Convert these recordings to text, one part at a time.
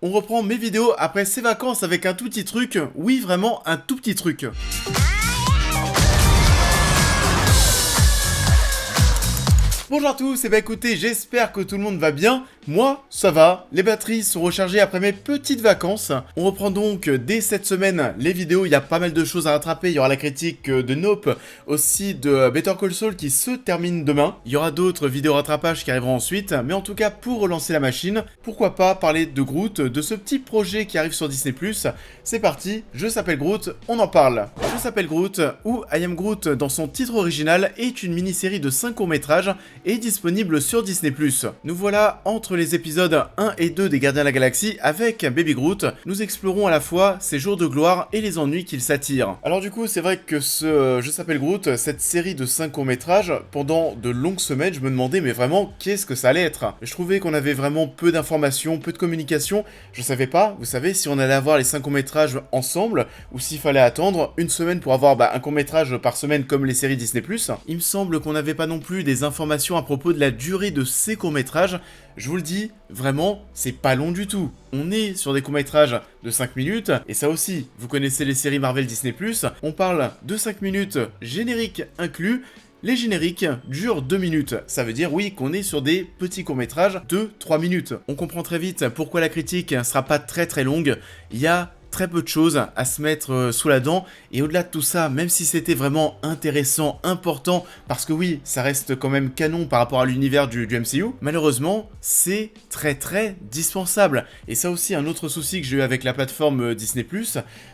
On reprend mes vidéos après ces vacances avec un tout petit truc, oui vraiment un tout petit truc. Bonjour à tous, et écoutez, j'espère que tout le monde va bien. Moi, ça va, les batteries sont rechargées après mes petites vacances. On reprend donc dès cette semaine les vidéos, il y a pas mal de choses à rattraper. Il y aura la critique de Nope, aussi de Better Call Saul qui se termine demain. Il y aura d'autres vidéos rattrapage qui arriveront ensuite, mais en tout cas pour relancer la machine, pourquoi pas parler de Groot, de ce petit projet qui arrive sur Disney+. C'est parti, Je s'appelle Groot, on en parle. Je s'appelle Groot, ou I Am Groot dans son titre original, est une mini-série de 5 courts-métrages et disponible sur Disney+. Nous voilà entre les épisodes 1 et 2 des Gardiens de la Galaxie avec Baby Groot. Nous explorons à la fois ses jours de gloire et les ennuis qu'il s'attire. Alors du coup, c'est vrai que Je s'appelle Groot, cette série de 5 courts-métrages, pendant de longues semaines, je me demandais mais vraiment qu'est-ce que ça allait être. Je trouvais qu'on avait vraiment peu d'informations, peu de communication. Je savais pas, vous savez, si on allait avoir les 5 courts-métrages ensemble ou s'il fallait attendre une semaine pour avoir un court-métrage par semaine comme les séries Disney+. Il me semble qu'on n'avait pas non plus des informations à propos de la durée de ces courts-métrages. Je vous le dis, vraiment, c'est pas long du tout. On est sur des courts-métrages de 5 minutes, et ça aussi, vous connaissez les séries Marvel Disney+, on parle de 5 minutes, générique inclus. Les génériques durent 2 minutes, ça veut dire oui qu'on est sur des petits courts-métrages de 3 minutes. On comprend très vite pourquoi la critique sera pas très longue, il y a très peu de choses à se mettre sous la dent, et au-delà de tout ça, même si c'était vraiment intéressant, important, parce que oui, ça reste quand même canon par rapport à l'univers du MCU, malheureusement, c'est très dispensable. Et ça aussi, un autre souci que j'ai eu avec la plateforme Disney+,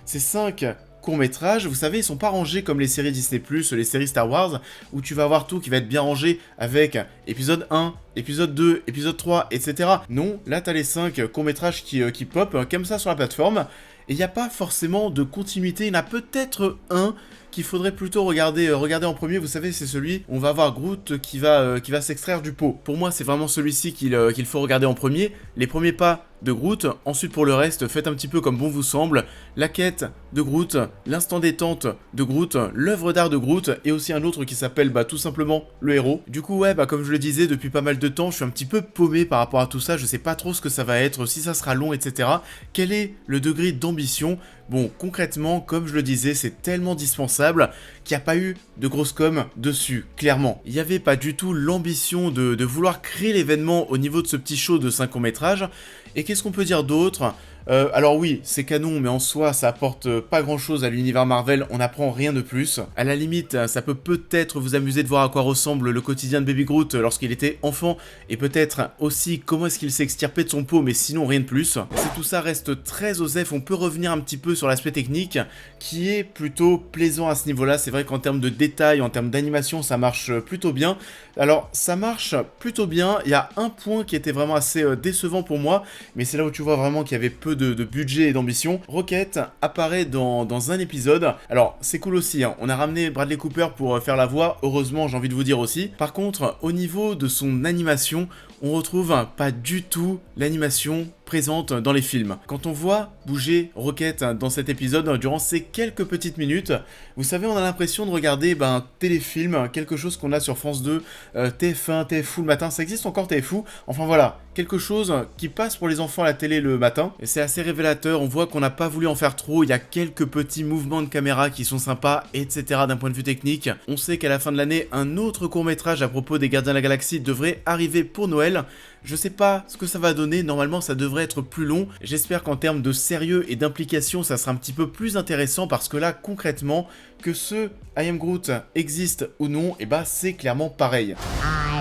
c'est 5 courts-métrages, vous savez, ils sont pas rangés comme les séries Disney+, les séries Star Wars, où tu vas avoir tout qui va être bien rangé avec épisode 1, épisode 2, épisode 3, etc. Non, là t'as les 5 courts-métrages qui pop comme ça sur la plateforme, et il n'y a pas forcément de continuité. Il y en a peut-être un qu'il faudrait plutôt regarder en premier. Vous savez, c'est celui où on va avoir Groot qui va s'extraire du pot. Pour moi, c'est vraiment celui-ci qu'il faut regarder en premier. Les premiers pas de Groot. Ensuite, pour le reste, faites un petit peu comme bon vous semble. La quête de Groot, l'instant détente de Groot, l'œuvre d'art de Groot, et aussi un autre qui s'appelle tout simplement le héros. Du coup, ouais, comme je le disais, depuis pas mal de temps, je suis un petit peu paumé par rapport à tout ça. Je sais pas trop ce que ça va être, si ça sera long, etc. Quel est le degré d'ambition ? Bon, concrètement, comme je le disais, c'est tellement dispensable qu'il n'y a pas eu de grosse com dessus, clairement. Il n'y avait pas du tout l'ambition de vouloir créer l'événement au niveau de ce petit show de 5 courts-métrages. Et qu'est-ce qu'on peut dire d'autre ? Alors oui, c'est canon, mais en soi, ça apporte pas grand-chose à l'univers Marvel, on n'apprend rien de plus. À la limite, ça peut peut-être vous amuser de voir à quoi ressemble le quotidien de Baby Groot lorsqu'il était enfant, et peut-être aussi comment est-ce qu'il s'est extirpé de son pot, mais sinon rien de plus. Si tout ça reste très osef, on peut revenir un petit peu sur l'aspect technique, qui est plutôt plaisant à ce niveau-là. C'est vrai qu'en termes de détails, en termes d'animation, ça marche plutôt bien. Alors, ça marche plutôt bien, il y a un point qui était vraiment assez décevant pour moi, mais c'est là où tu vois vraiment qu'il y avait peu de budget et d'ambition. Rocket apparaît dans un épisode. Alors, c'est cool aussi, hein. On a ramené Bradley Cooper pour faire la voix, heureusement, j'ai envie de vous dire aussi. Par contre, au niveau de son animation, on retrouve pas du tout l'animation présente dans les films. Quand on voit bouger Rocket dans cet épisode, durant ces quelques petites minutes, vous savez, on a l'impression de regarder un téléfilm, quelque chose qu'on a sur France 2, TF1, TF1 le matin, ça existe encore TF1, enfin voilà, quelque chose qui passe pour les enfants à la télé le matin, et c'est assez révélateur. On voit qu'on n'a pas voulu en faire trop, il y a quelques petits mouvements de caméra qui sont sympas, etc. d'un point de vue technique. On sait qu'à la fin de l'année, un autre court-métrage à propos des Gardiens de la Galaxie devrait arriver pour Noël. Je sais pas ce que ça va donner, normalement ça devrait être plus long. J'espère qu'en termes de sérieux et d'implication, ça sera un petit peu plus intéressant, parce que là, concrètement, que ce I Am Groot existe ou non, et c'est clairement pareil. I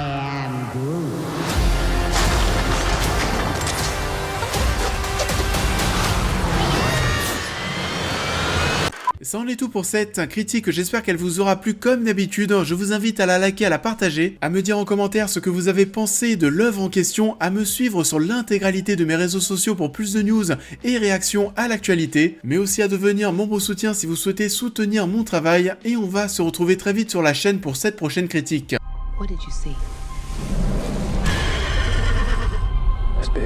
am Groot. Ça en est tout pour cette critique, j'espère qu'elle vous aura plu comme d'habitude. Je vous invite à la liker, à la partager, à me dire en commentaire ce que vous avez pensé de l'œuvre en question, à me suivre sur l'intégralité de mes réseaux sociaux pour plus de news et réactions à l'actualité, mais aussi à devenir membre soutien si vous souhaitez soutenir mon travail, et on va se retrouver très vite sur la chaîne pour cette prochaine critique. What did you see? It's big.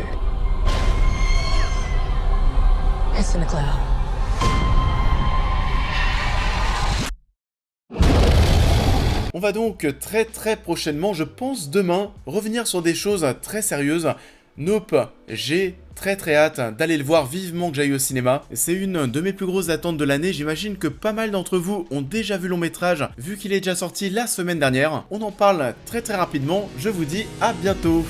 It's in the cloud. On va donc très prochainement, je pense demain, revenir sur des choses très sérieuses. Nope, j'ai très hâte d'aller le voir, vivement que j'aille au cinéma. C'est une de mes plus grosses attentes de l'année, j'imagine que pas mal d'entre vous ont déjà vu le long métrage, vu qu'il est déjà sorti la semaine dernière. On en parle très rapidement, je vous dis à bientôt.